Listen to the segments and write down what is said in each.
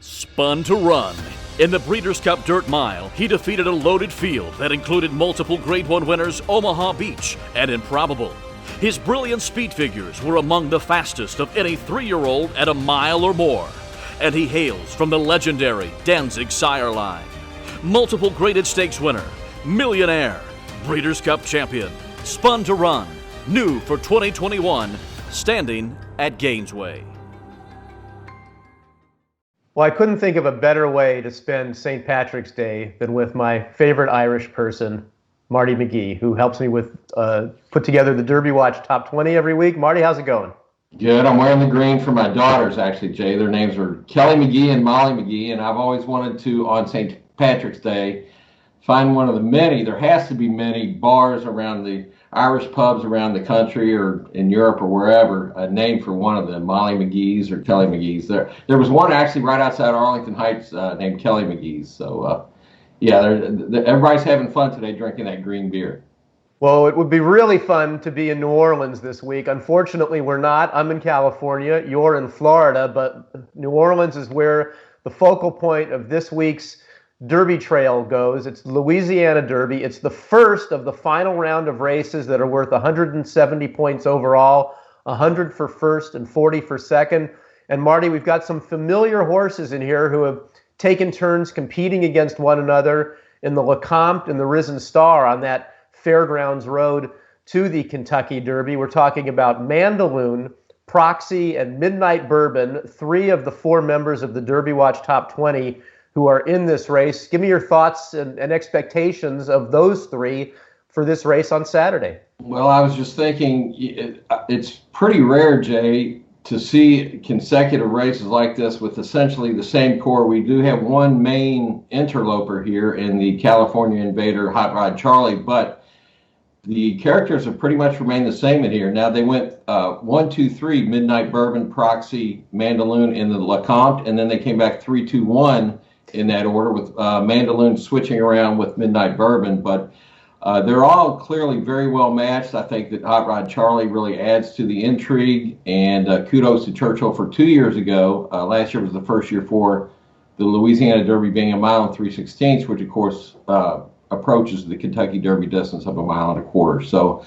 Spun to run. In the Breeders' Cup Dirt Mile, he defeated a loaded field that included multiple Grade 1 winners Omaha Beach and Improbable. His brilliant speed figures were among the fastest of any 3-year-old at a mile or more. And he hails from the legendary Danzig sire line. Multiple graded stakes winner, millionaire, Breeders' Cup champion, Spun to run, new for 2021, standing at Gainesway. Well, I couldn't think of a better way to spend St. Patrick's Day than with my favorite Irish person, Marty McGee, who helps me with put together the Derby Watch Top 20 every week. Marty, how's it going? Good. I'm wearing the green for my daughters, actually, Jay. Their names are Kelly McGee and Molly McGee, and I've always wanted to, on St. Patrick's Day, find one of the many, there has to be many bars around the Irish pubs around the country or in Europe or wherever, a name for one of them, Molly McGee's or Kelly McGee's. There was one actually right outside Arlington Heights named Kelly McGee's. So, yeah, everybody's having fun today drinking that green beer. Well, it would be really fun to be in New Orleans this week. Unfortunately, we're not. I'm in California. You're in Florida. But New Orleans is where the focal point of this week's Derby Trail goes. It's Louisiana Derby. It's the first of the final round of races that are worth 170 points overall, 100 for first and 40 for second. And Marty, we've got some familiar horses in here who have taken turns competing against one another in the Lecomte and the Risen Star on that Fairgrounds Road to the Kentucky Derby. We're talking about Mandaloun, Proxy, and Midnight Bourbon, 3 of the 4 members of the Derby Watch Top 20 who are in this race. Give me your thoughts and expectations of those 3 for this race on Saturday. Well, I was just thinking, it's pretty rare, Jay, to see consecutive races like this with essentially the same core. We do have one main interloper here in the California Invader Hot Rod Charlie, but the characters have pretty much remained the same in here. Now they went 1, 2, 3, Midnight Bourbon, Proxy, Mandaloun in the Lecomte, and then they came back 3, 2, 1 in that order, with Mandaloun switching around with Midnight Bourbon. But they're all clearly very well matched. I think that Hot Rod Charlie really adds to the intrigue, and kudos to Churchill for 2 years ago. Last year was the first year for the Louisiana Derby being 1 mile and 3/16, which of course approaches the Kentucky Derby distance of 1 1/4 miles. So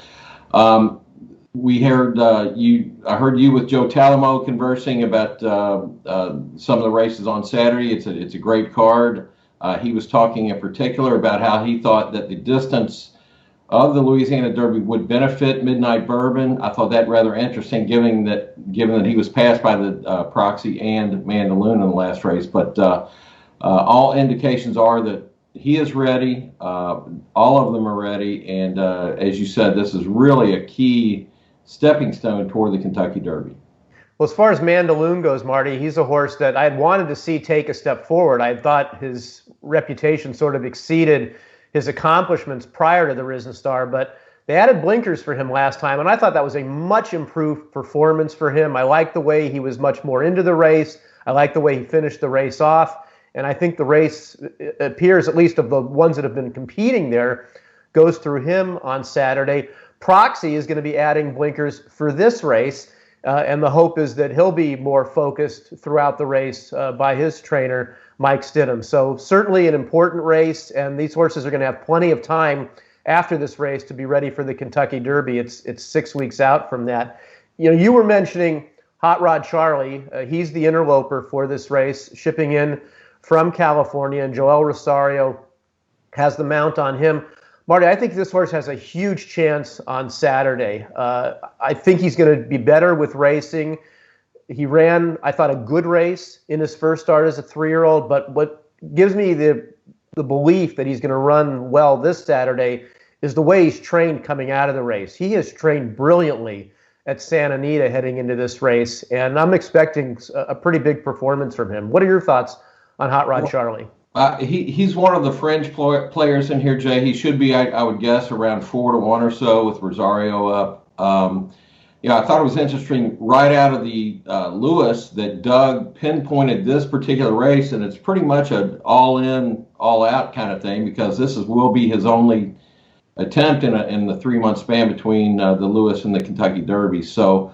we heard I heard you with Joe Talamo conversing about some of the races on Saturday. It's a great card. He was talking in particular about how he thought that the distance of the Louisiana Derby would benefit Midnight Bourbon. I thought that rather interesting, given that he was passed by the Proxy and Mandaloun in the last race. But all indications are that he is ready. All of them are ready. And as you said, this is really a key stepping stone toward the Kentucky Derby. Well, as far as Mandaloun goes, Marty, he's a horse that I had wanted to see take a step forward. I thought his reputation sort of exceeded his accomplishments prior to the Risen Star, but they added blinkers for him last time, and I thought that was a much improved performance for him. I liked the way he was much more into the race. I liked the way he finished the race off, and I think the race appears, at least of the ones that have been competing there, goes through him on Saturday. Proxy is going to be adding blinkers for this race, and the hope is that he'll be more focused throughout the race by his trainer, Mike Stidham. So certainly an important race, and these horses are going to have plenty of time after this race to be ready for the Kentucky Derby. It's 6 weeks out from that. You know, you were mentioning Hot Rod Charlie. He's the interloper for this race, shipping in from California, and Joel Rosario has the mount on him. Marty, I think this horse has a huge chance on Saturday. I think he's going to be better with racing. He ran, I thought, a good race in his first start as a 3-year-old, but what gives me the belief that he's going to run well this Saturday is the way he's trained coming out of the race. He has trained brilliantly at Santa Anita heading into this race, and I'm expecting a pretty big performance from him. What are your thoughts on Hot Rod Charlie? He's one of the fringe players in here, Jay. He should be, I would guess, around 4 to 1 or so with Rosario up. I thought it was interesting right out of the Lewis that Doug pinpointed this particular race, and it's pretty much an all-in, all-out kind of thing, because this will be his only attempt in the 3-month span between the Lewis and the Kentucky Derby. So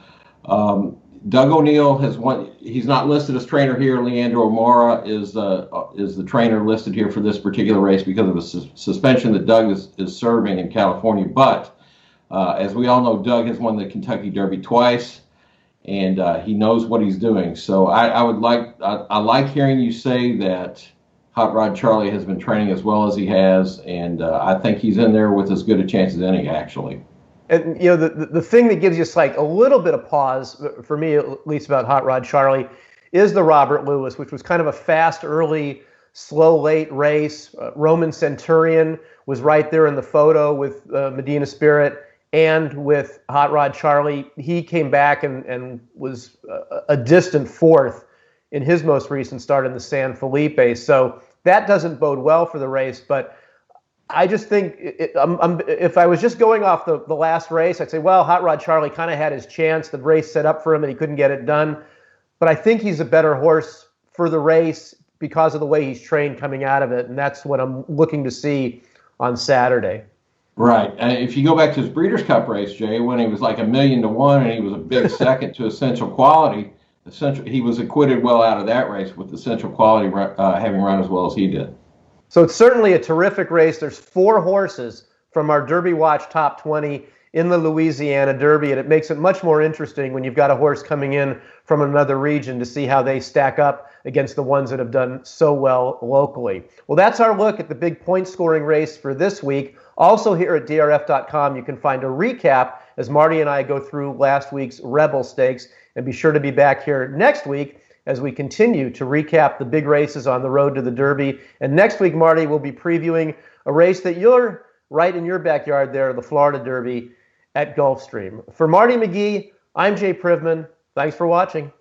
Doug O'Neill has won. He's not listed as trainer here. Leandro O'Mara is the trainer listed here for this particular race because of a suspension that Doug is serving in California. But as we all know, Doug has won the Kentucky Derby twice, and he knows what he's doing. So I like hearing you say that Hot Rod Charlie has been training as well as he has, and I think he's in there with as good a chance as any, actually. And the thing that gives you like a little bit of pause, for me at least, about Hot Rod Charlie is the Robert Lewis, which was kind of a fast early, slow late race. Roman Centurion was right there in the photo with Medina Spirit and with Hot Rod Charlie. He came back and was a distant fourth in his most recent start in the San Felipe. So that doesn't bode well for the race, but I just think if I was just going off the last race, I'd say, well, Hot Rod Charlie kind of had his chance. The race set up for him and he couldn't get it done. But I think he's a better horse for the race because of the way he's trained coming out of it. And that's what I'm looking to see on Saturday. Right. And if you go back to his Breeders' Cup race, Jay, when he was like 1,000,000 to 1 and he was a big second to Essential Quality, he was acquitted well out of that race with Essential Quality having run as well as he did. So it's certainly a terrific race. There's 4 horses from our Derby Watch Top 20 in the Louisiana Derby, and it makes it much more interesting when you've got a horse coming in from another region to see how they stack up against the ones that have done so well locally. Well, that's our look at the big point-scoring race for this week. Also here at DRF.com, you can find a recap as Marty and I go through last week's Rebel Stakes, and be sure to be back here next week as we continue to recap the big races on the road to the Derby. And next week, Marty, we'll be previewing a race that you're right in your backyard there, the Florida Derby at Gulfstream. For Marty McGee, I'm Jay Privman. Thanks for watching.